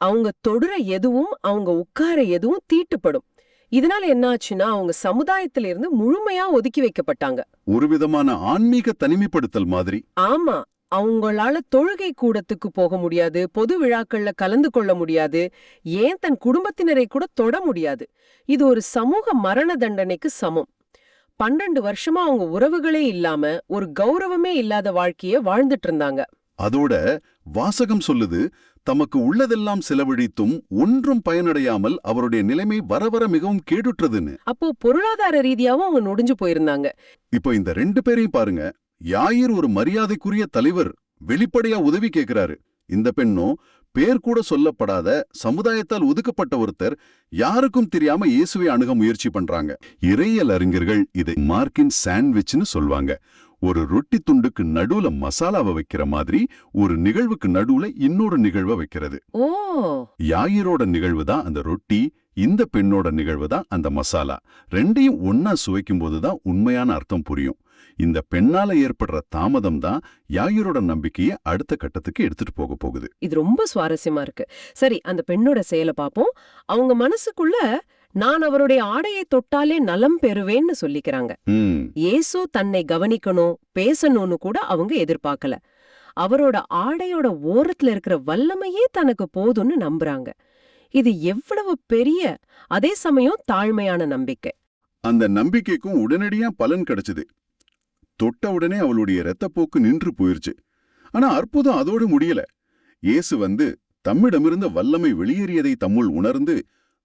அவங்க தொடுற எதுவும், அவங்க உட்கார எதுவும் தீட்டுப்படும். இதனால என்ன ஆச்சுன்னா அவங்க சமுதாயத்திலிருந்து முழுமையா ஒதுக்கி வைக்கப்பட்டாங்க. ஒரு விதமான ஆன்மீக தனிமைப்படுத்தல் மாதிரி. ஆமா, அவங்களால தொழுகை கூடத்துக்கு போக முடியாது, பொது விழாக்கள்ல கலந்து கொள்ள முடியாது, ஏன் தன் குடும்பத்தினரை கூட தொட முடியாது. இது ஒரு சமூக மரண தண்டனைக்கு சமம். 12 வருஷமா அவங்க உறவுகளே இல்லாம ஒரு கௌரவமே இல்லாத வாழ்க்கைய வாழ்ந்துட்டு இருந்தாங்க. அதோட வாசகம் சொல்லுது, தமக்கு உள்ளதெல்லாம் செலவழித்தும் ஒன்றும் பயனடையாமல் அவருடைய நிலைமை வர வர மிகவும் கேடுற்றதுன்னு. அப்போ பொருளாதார ரீதியாவும் அவங்க நொடிஞ்சு போயிருந்தாங்க. இப்போ இந்த 2 பேரையும் பாருங்க. யாயிர் ஒரு மரியாதைக்குரிய தலைவர், வெளிப்படையா உதவி கேட்கிறாரு. இந்த பெண்ணோ பேர் கூட சொல்லப்படாத சமுதாயத்தால் ஒதுக்கப்பட்ட ஒருத்தர், யாருக்கும் தெரியாம இயேசுவை அணுக முயற்சி பண்றாங்க. இறையியல் அறிஞர்கள் இதை மார்க்கின் சாண்ட்விச்னு சொல்வாங்க. ஒரு ரொட்டி துண்டுக்கு நடுவுல மசாலாவை வைக்கிற மாதிரி ஒரு நிகழ்வுக்கு நடுவுல இன்னொரு நிகழ்வை வைக்கிறது. ஓ, யாயிரோட நிகழ்வு தான் அந்த ரொட்டி, இந்த பெண்ணோட நிகழ்வு தான் அந்த மசாலா. ரெண்டையும் ஒன்னா சுவைக்கும் போதுதான் உண்மையான அர்த்தம் புரியும். இந்த பெண்ணால ஏற்படுற தாமதம் தான் யாயிரோட நம்பிக்கையை அடுத்த கட்டத்துக்கு எடுத்துட்டு போக போகுது. இது ரொம்ப சுவாரஸ்யமா இருக்கு. சரி, அந்த பெண்ணோட செயலை பாப்போம். அவங்க மனசுக்குள்ள நான் அவருடைய ஆடையை தொட்டாலே நலம் பெறுவேன்னு சொல்லிக்கிறாங்க. இயேசு தன்னை கவனிக்கணும், பேசணும்னு கூட அவங்க எதிர்பார்க்கல. அவரோட ஆடையோட ஓரத்துல இருக்கிற வல்லமையே தனக்கு போதும்னு நம்புறாங்க. இது எவ்வளவு பெரிய, அதே சமயம் தாழ்மையான நம்பிக்கை. அந்த நம்பிக்கைக்கும் உடனடியா பலன் கிடைச்சது. தொட்ட உடனே அவளுடைய இரத்தப்போக்கு நின்று போயிருச்சு. ஆனா அற்புதம் அதோடு முடியல. இயேசு வந்து தம்மிடமிருந்த வல்லமை வெளியேறியதை தம்முள் உணர்ந்து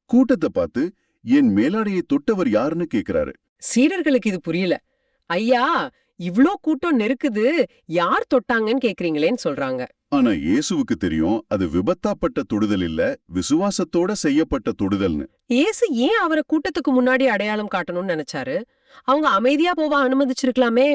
கூட்டத்தை பார்த்து, என் மேலாடையை தொட்டவர் யாருன்னு கேக்குறாரு. சீடர்களுக்கு இது புரியல. ஐயா, இவ்ளோ கூட்டம் நெருக்குது, யார் தொட்டாங்கன்னு கேக்குறீங்களேன்னு சொல்றாங்க. ஆனா இயேசுவுக்கு தெரியும், அது விபத்தாப்பட்ட தொடுதல் இல்ல, விசுவாசத்தோட செய்யப்பட்ட தொடுதல்னு. இயேசு ஏன் அவரை கூட்டத்துக்கு முன்னாடி அடையாளம் காட்டணும்னு நினைச்சாரு? அவங்க அமைதியா போவ அனுமதிச்சிருக்கலாமே.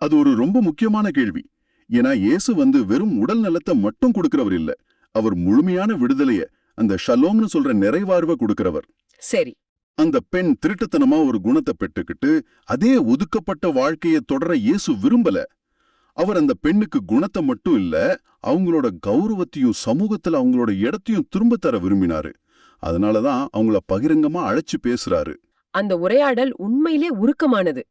அது ஒரு ரொம்ப முக்கியமான கேள்வி. ஏன்னா இயேசு வந்து வெறும் உடல் நலத்தை மட்டும் கொடுக்கிறவர் இல்ல, அவர் முழுமையான விடுதலைய, அந்த ஷலோம்னு சொல்ற நிறைவார்வை கொடுக்கிறவர். சரி, அந்த பெண் திருட்டுத்தனமா ஒரு குணத்தை பெற்றுக்கிட்டு அதே ஒதுக்கப்பட்ட வாழ்க்கையை தொடர இயேசு விரும்பல. அவர் அந்த பெண்ணுக்கு குணத்தை மட்டும் இல்ல, அவங்களோட கௌரவத்தையும் சமூகத்துல அவங்களோட இடத்தையும் திரும்ப தர விரும்பினாரு. அதனாலதான் அவங்கள பகிரங்கமா அழைச்சு பேசுறாரு. அந்த உரையாடல் உண்மையிலே உருக்கமானது.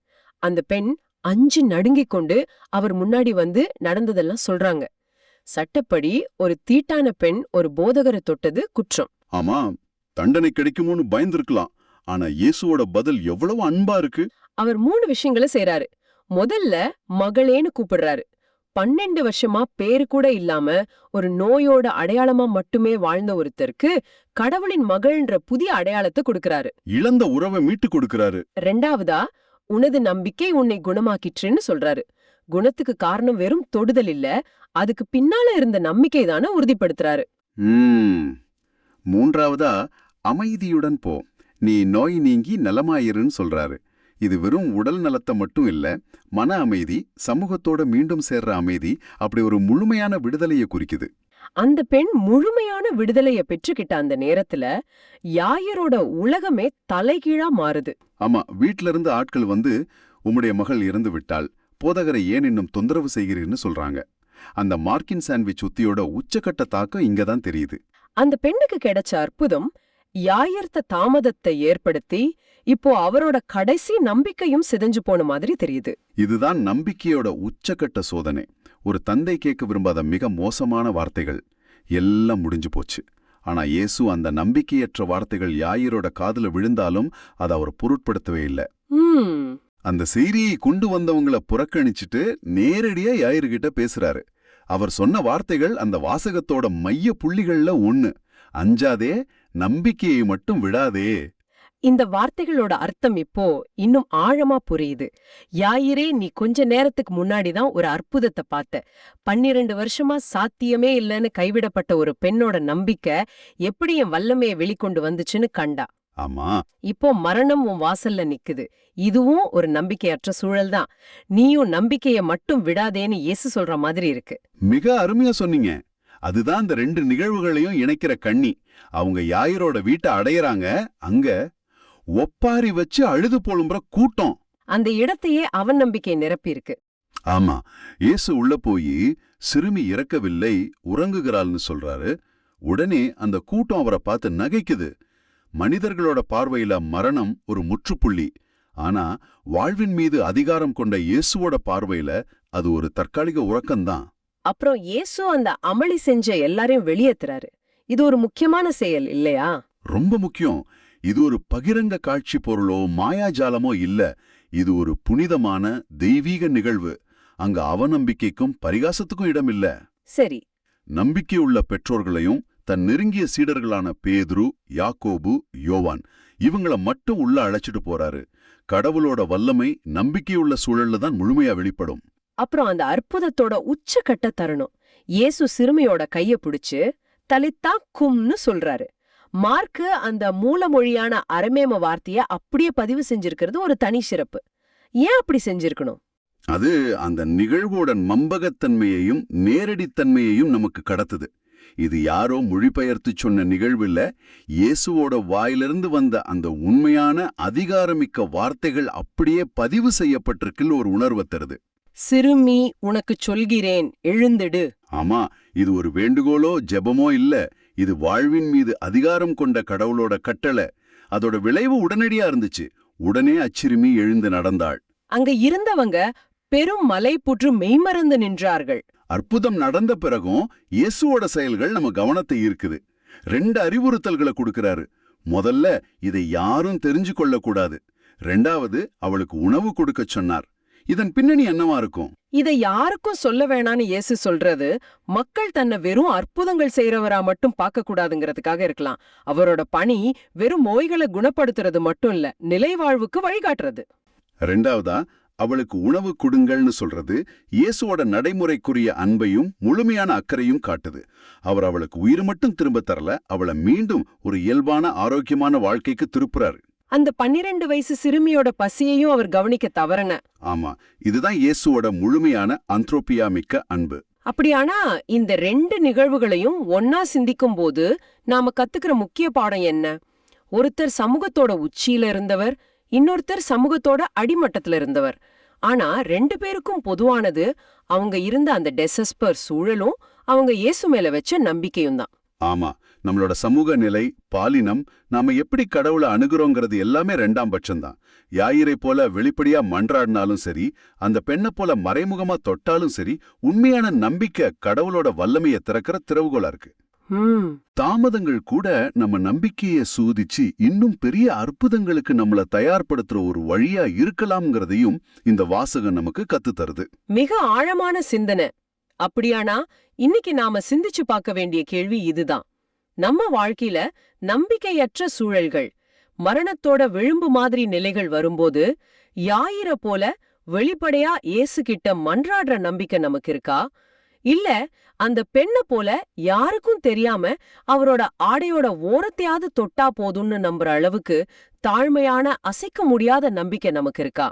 அந்த பெண் அஞ்சு நடுங்கிக் கொண்டு அவர் முன்னாடி வந்து நடந்ததெல்லாம் சொல்றாங்க. சட்டப்படி ஒரு தீட்டான பெண் ஒரு போதகரை தொட்டது குற்றம். ஆமா, தண்டனை கிடைக்குமோன்னு பயந்துருக்கலாம். ஆனா இயேசுவோட பதில் எவ்வளவு அன்பா இருக்கு. அவர் 3 விஷயங்களை செய்றாரு. முதல்ல மகளேன்னு கூப்பிடுறாரு. 12 வருஷமா பேரு கூட இல்லாம ஒரு நோயோட அடையாளமா மட்டுமே வாழ்ந்த ஒருத்தருக்கு கடவுளின் மகள்ன்ற புதிய அடையாளத்தை கொடுக்கறாரு. இழந்த உறவை மீட்டு கொடுக்கறாரு. ரெண்டாவதா, உனது நம்பிக்கை உன்னை குணமாக்கிற்றுன்னு சொல்றாரு. குணத்துக்கு காரணம் வெறும் தொடுதல் இல்ல, அதுக்கு பின்னால இருந்த நம்பிக்கை தானே உறுதிப்படுத்துறாரு. மூன்றாவதா, அமைதியுடன் போ, நீ நோய் நீங்கி நலமாயிருன்னு சொல்றாரு. இது வெறும் உடல் நலத்தை மட்டும் இல்ல, மன அமைதி, சமூகத்தோட மீண்டும் சேர்ற அமைதி, அப்படி ஒரு முழுமையான விடுதலையை குறிக்குது. அந்த பெண் முழுமையான விடுதலைய பெற்றுக்கிட்ட அந்த நேரத்துல யாயரோட உலகமே தலைகீழா மாறுது. ஆமா, வீட்ல இருந்து ஆட்கள் வந்து உம்முடைய மகள் இறந்து விட்டாள், போதகரை ஏன் இன்னும் தொந்தரவு செய்கிறீர்னு சொல்றாங்க. அந்த மார்க்கின் சாண்ட்விச் உத்தியோட உச்சக்கட்ட தாக்கம் இங்கதான் தெரியுது. அந்த பெண்ணுக்கு கிடைச்ச அற்புதம் யாயர்த்த தாமதத்தை ஏற்படுத்தி இப்போ அவரோட கடைசி நம்பிக்கையும் சிதைஞ்சு போன மாதிரி தெரியுது. இதுதான் நம்பிக்கையோட உச்சக்கட்ட சோதனை. ஒரு தந்தை கேட்க விரும்பாத மிக மோசமான வார்த்தைகள் எல்லாம் முடிஞ்சு போச்சு. ஆனா இயேசு அந்த நம்பிக்கையற்ற வார்த்தைகள் யாயிரோட காதுல விழுந்தாலும் அதை அவர் பொருட்படுத்தவே இல்லை. அந்த செய்தியை கொண்டு வந்தவங்களை புறக்கணிச்சுட்டு நேரடியா யாயிருகிட்ட பேசுறாரு. அவர் சொன்ன வார்த்தைகள் அந்த வாசகத்தோட மைய புள்ளிகள்ல ஒண்ணு: அஞ்சாதே, நம்பிக்கையை மட்டும் விடாதே. இந்த வார்த்தைகளோட அர்த்தம் இப்போ இன்னும் ஆழமா புரியுது. யாயிரே, நீ கொஞ்ச நேரத்துக்கு முன்னாடிதான் ஒரு அற்புதத்தை பார்த்த. 12 வருஷமா சாத்தியமே இல்லைன்னு கைவிடப்பட்ட ஒரு பெண்ணோட நம்பிக்கை எப்படி என் வல்லமையை வெளிக்கொண்டு வந்துச்சுன்னு கண்டா. ஆமா, இப்போ மரணம் உன் வாசல்ல நிக்குது. இதுவும் ஒரு நம்பிக்கையற்ற சூழல் தான். நீயும் நம்பிக்கையை மட்டும் விடாதேன்னு இயேசு சொல்ற மாதிரி இருக்கு. மிக அருமையா சொன்னீங்க. அதுதான் இந்த ரெண்டு நிகழ்வுகளையும் இணைக்கிற கண்ணி. அவங்க யாயிரோட வீட்டை அடையறாங்க. அங்க ஒப்பாரி வச்சு அழுது புலம்புற கூட்டம். அந்த இடத்தையே அவன் நம்பிக்கை நிரப்பியிருக்கு. ஆமா, இயேசு உள்ள போய் சிறுமி இறக்கவில்லை, உறங்குகிறாள்னு சொல்றாரு. உடனே அந்த கூட்டம் அவரை பார்த்து நகைக்குது. மனிதர்களோட பார்வையில மரணம் ஒரு முற்றுப்புள்ளி. ஆனா வாழ்வின் மீது அதிகாரம் கொண்ட இயேசுவோட பார்வையில அது ஒரு தற்காலிக உறக்கம்தான். அப்புறம் இயேசு அந்த அமளி செஞ்ச எல்லாரையும் வெளியேத்துறாரு. இது ஒரு முக்கியமான செயல் இல்லையா? ரொம்ப முக்கியம். இது ஒரு பகிரங்க காட்சி பொருளோ மாயாஜாலமோ இல்ல. இது ஒரு புனிதமான தெய்வீக நிகழ்வு. அங்க அவநம்பிக்கைக்கும் பரிகாசத்துக்கும் இடம் இல்ல. சரி, நம்பிக்கையுள்ள பெற்றோர்களையும் தன் நெருங்கிய சீடர்களான பேதுரு, யாக்கோபு, யோவான் இவங்கள மட்டும் உள்ள அழைச்சிட்டு போறாரு. கடவுளோட வல்லமை நம்பிக்கையுள்ள சூழல்ல தான் முழுமையா வெளிப்படும். அப்புறம் அந்த அற்புதத்தோட உச்சக்கட்ட தருணம், இயேசு சிறுமியோட கைய பிடிச்சு தலித்தா கும்னு சொல்றாரு. மார்க்கு அந்த மூலமொழியான அரமேம வார்த்தைய அப்படியே பதிவு செஞ்சிருக்கிறது ஒரு தனி சிறப்பு. ஏன் அப்படி செஞ்சிருக்கணும்? அது அந்த நிகழ்வோட நம்பகத்தன்மையையும் நேரடித்தன்மையையும் நமக்கு கடத்துது. இது யாரோ மொழிபெயர்த்து சொன்ன நிகழ்வுல இயேசுவோட வாயிலிருந்து வந்த அந்த உண்மையான அதிகாரமிக்க வார்த்தைகள் அப்படியே பதிவு செய்யப்பட்டிருக்குன்னு ஒரு உணர்வை தருது. சிறுமி, உனக்கு சொல்கிறேன், எழுந்திடு. ஆமா, இது ஒரு வேண்டுகோளோ ஜெபமோ இல்ல. இது வாழ்வின் மீது அதிகாரம் கொண்ட கடவுளோட கட்டளை. அதோட விளைவு உடனடியா இருந்துச்சு. உடனே அச்சிறுமி எழுந்து நடந்தாள். அங்க இருந்தவங்க பெரும் மலை புற்று மெய்மறந்து நின்றார்கள். அற்புதம் நடந்த பிறகும் இயேசுவோட செயல்கள் நம்ம கவனத்தை ஈர்க்குது. 2 அறிவுறுத்தல்களை கொடுக்கறாரு. முதல்ல, இதை யாரும் தெரிஞ்சு கொள்ளக்கூடாது. 2வது, அவளுக்கு உணவு கொடுக்க சொன்னார். இதன் பின்னணி என்னவா இருக்கும்? இதை யாருக்கும் சொல்ல வேணான்னு இயேசு சொல்றது மக்கள் தன்னை வெறும் அற்புதங்கள் செய்யறவரா மட்டும் பார்க்க கூடாதுங்கிறதுக்காக இருக்கலாம். அவரோட பணி வெறும் நோய்களை குணப்படுத்துறது மட்டும் இல்ல, நிலைவாழ்வுக்கு வழிகாட்டுறது. 2வதா, அவளுக்கு உணவு கொடுங்கள்னு சொல்றது இயேசுவோட நடைமுறைக்குரிய அன்பையும் முழுமையான அக்கறையும் காட்டுது. அவர் அவளுக்கு உயிர் மட்டும் திரும்ப தரல, அவளை மீண்டும் ஒரு இயல்பான ஆரோக்கியமான வாழ்க்கைக்கு திருப்புறாரு. அந்த 12 வயசு சிறுமியோட பசியையும் அவர் கவனிக்க தவறன. ஆமா, இதுதான் இயேசுவோட முழுமையான அந்த்ரோபியா மிக்க அன்பு. அப்படியானா இந்த 2 நிகழ்வுகளையும் ஒன்னா சிந்திக்கும் போது நாம கத்துக்கிற முக்கிய பாடம் என்ன? ஒருத்தர் சமூகத்தோட உச்சியில இருந்தவர், இன்னொருத்தர் சமூகத்தோட அடிமட்டத்துல இருந்தவர். ஆனா 2 பேருக்கும் பொதுவானது அவங்க இருந்த அந்த டெசஸ்பர் சூழலும் அவங்க இயேசு மேல வச்ச நம்பிக்கையும் தான். ஆமா, நம்மளோட சமூக நிலை, பாலினம், நாம எப்படி கடவுளை அணுகுறோங்கிறது எல்லாமே 2ஆம் பட்சம்தான். யாயிரை போல வெளிப்படையா மன்றாடினாலும் சரி, அந்த பெண்ணை போல மறைமுகமா தொட்டாலும் சரி, உண்மையான நம்பிக்கை கடவுளோட வல்லமையை திறக்கிற திறவுகோலா இருக்கு. தாமதங்கள் கூட நம்ம நம்பிக்கையை சோதிச்சு இன்னும் பெரிய அற்புதங்களுக்கு நம்மள தயார்படுத்துற ஒரு வழியா இருக்கலாம்ங்கிறதையும் இந்த வாசகம் நமக்கு கத்து தருது. மிக ஆழமான சிந்தனை. அப்படியானா இன்னைக்கு நாம சிந்திச்சு பார்க்க வேண்டிய கேள்வி இதுதான். நம்ம வாழ்க்கையில நம்பிக்கையற்ற சூழல்கள், மரணத்தோட விளிம்பு மாதிரி நிலைகள் வரும்போது யாயிர போல வெளிப்படையா இயேசு கிட்ட மன்றாடுற நம்பிக்கை நமக்கு இருக்கா? இல்ல அந்த பெண்ண போல யாருக்கும் தெரியாம அவரோட ஆடையோட ஓரத்தையாவது தொட்டா போதும்னு நம்புற அளவுக்கு தாழ்மையான அசைக்க முடியாத நம்பிக்கை நமக்கு இருக்கா?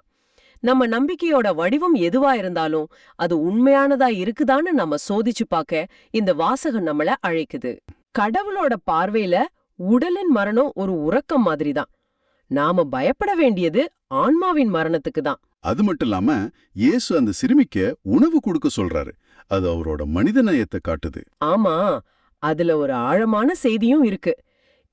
நம்ம நம்பிக்கையோட வடிவம் எதுவா இருந்தாலும் அது உண்மையானதா இருக்குதான்னு நம்ம சோதிச்சு பார்க்க இந்த வாசகம் நம்மள அழைக்குது. கடவுளோட பார்வையில உடலின் மரணம் ஒரு உறக்கம் மாதிரிதான். நாம பயப்பட வேண்டியது ஆன்மாவின் மரணத்துக்கு தான். அது மட்டும் இல்லாம இயேசு அந்த சிறுமிக்கு உணவு கொடுக்க சொல்றாரு. அது அவரோட மனிதநேயத்தை காட்டுது. ஆமா, அதுல ஒரு ஆழமான செய்தியும் இருக்கு.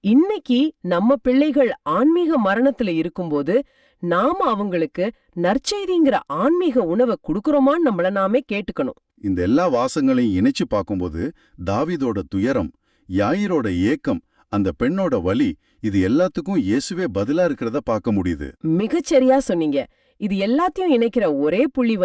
இன்னைக்கு நம்ம பிள்ளைகள் ஆன்மீக மரணத்துல இருக்கும்போது நாம அவங்களுக்கு நற்செய்திங்கிற ஆன்மீக உணவை கொடுக்கறோமான்னு நம்மள நாமே கேட்டுக்கணும். இந்த எல்லா வாசங்களையும் இணைச்சு பார்க்கும்போது தாவீதோட துயரம், யாயிரோட ஏக்கம், அந்த பெண்ணோட வலி, இது எல்லாத்துக்கும் இயேசுவே பதிலா இருக்கிறத பார்க்க முடியுது. மிகச்சரியா சொன்னீங்க. இது எல்லாத்தையும் இணைக்கிற ஒரே புள்ளி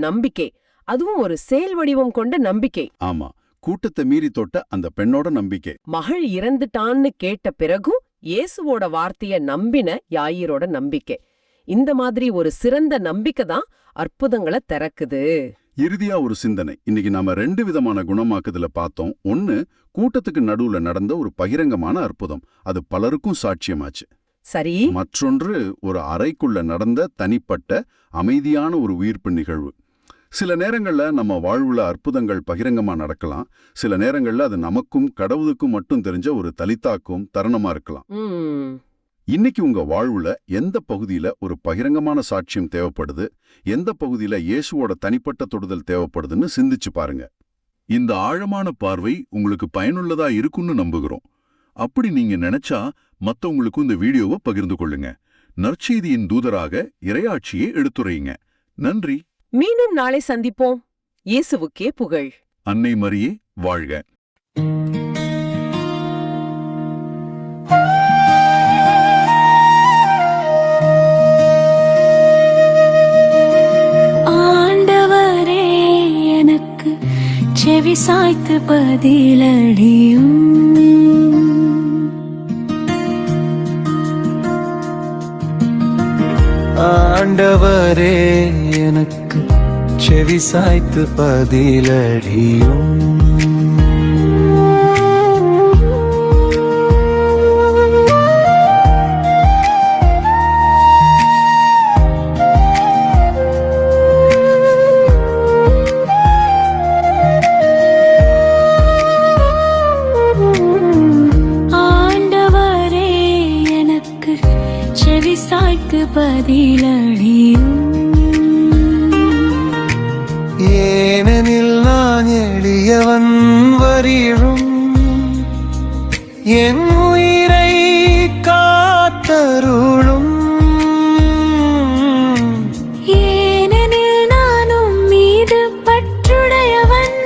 நம்பிக்கை. அதுவும் ஒரு செயல் வடிவம் கொண்ட நம்பிக்கை. ஆமா, கூட்டத்தை மீறி தொட்ட அந்த பெண்ணோட நம்பிக்கை. மகள் இறந்துட்டான்னு கேட்ட பிறகும் இயேசுவோட வார்த்தைய நம்பின யாயிரோட நம்பிக்கை. இந்த மாதிரி ஒரு சிறந்த நம்பிக்கை தான் அற்புதங்களை திறக்குது. இறுதியா ஒரு சிந்தனை. இன்னைக்கு நாம 2 விதமான குணமாக்குதல பார்த்தோம். ஒன்னு, கூட்டத்துக்கு நடுவுல நடந்த ஒரு பகிரங்கமான அற்புதம், அது பலருக்கும் சாட்சியமாச்சு. சரி. மற்றொன்று, ஒரு அறைக்குள்ள நடந்த தனிப்பட்ட அமைதியான ஒரு உயிர்ப்பு நிகழ்வு. சில நேரங்கள்ல நம்ம வாழ்வுல அற்புதங்கள் பகிரங்கமா நடக்கலாம். சில நேரங்கள்ல அது நமக்கும் கடவுளுக்கும் மட்டும் தெரிஞ்ச ஒரு தலித்தாக்கும் தருணமா இருக்கலாம். இன்னைக்கு உங்க வாழ்வுல எந்த பகுதியில ஒரு பகிரங்கமான சாட்சியம் தேவைப்படுது, எந்த பகுதியில இயேசுவோட தனிப்பட்ட தொடுதல் தேவைப்படுதுன்னு சிந்திச்சு பாருங்க. இந்த ஆழமான பார்வை உங்களுக்கு பயனுள்ளதா இருக்கும்னு நம்புகிறோம். அப்படி நீங்க நினைச்சா மத்தவங்களுக்கும் இந்த வீடியோவை பகிர்ந்து கொள்ளுங்க. நற்செய்தியின் தூதராக இறையாட்சியை எடுத்துரையுங்க. நன்றி. மீண்டும் நாளை சந்திப்போம். இயேசுவுக்கே புகழ். அன்னை மரியே வாழ்க. ஆண்டவரே எனக்கு செவி சாய்த்து பதிலளியும். ஆண்டவரே எனக்கு செவி சாய்த்து பதிலளியும். ஆண்டவரே எனக்கு செவி சாய்த்து பதிலளியும். ஏனெனில் நான் எளியவன் வரியும், என் உயிரை காத்தருளும். ஏனெனில் நானும் மீது பற்றுடையவன்,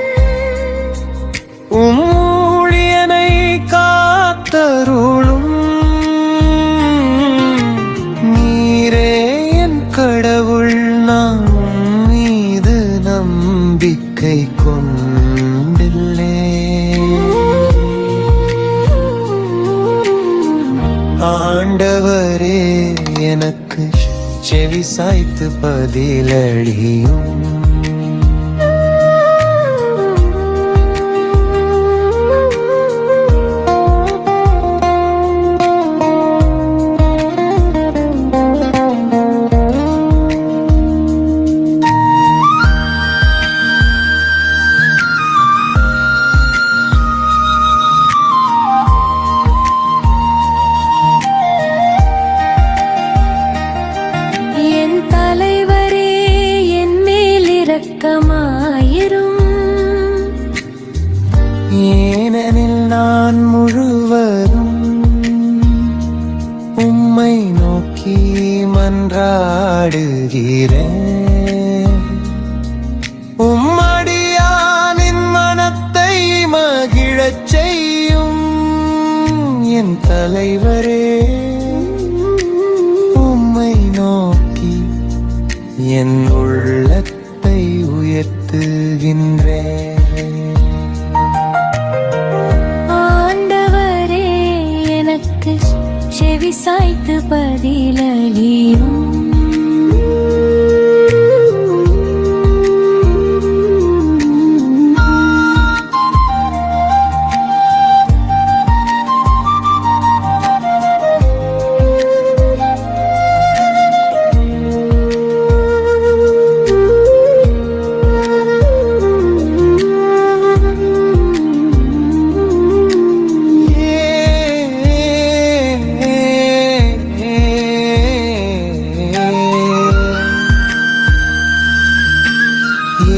ஊழியனை காத்தருளும். நீரே என் கடவுள், நான் மீது நம்பிக்கை கொண்டில்லே. ஆண்டவரே எனக்கு செவி சாய்த்து பதிலளியும். என் தலைவரே என் மேல் இரக்கமாயிரும். ஏனெனில் நான் முழுவதும் உம்மை நோக்கி மன்றாடுகிறேன். உம்மடியானின் மனத்தை மகிழச் செய்யும். தலைவரே உம்மை நோக்கி என் உள்ளத்தை உயர்த்துகின்றேன். ஆண்டவரே எனக்கு செவி சாய்த்து பதிலளியும்.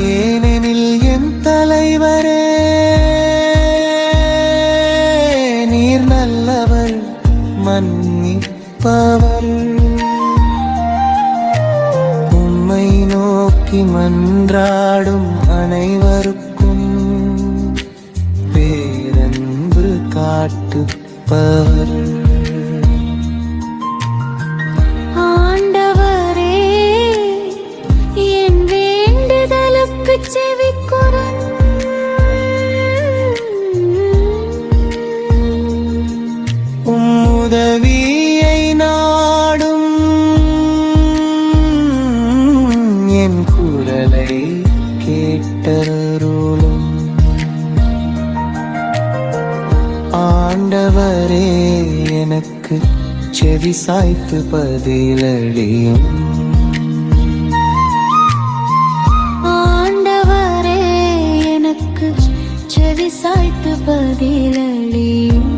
ஏனெனில் என் தலைவரே நீர் நல்லவர், மன்னிப்பவர். உம்மை நோக்கி மன்றாடும் அனைவருக்கும் பேரன்பு காட்டுப்பவர். ஆண்டவரே என் வேண்டுதலுக்கு செவிகொடும். உதவியை நாடும் என் குரலை கேட்டருளும். ஆண்டவரே எனக்கு செவி சாய்த்து பதிலளியும். ஆண்டவரே எனக்கு செவி சாய்த்து பதிலளியும்.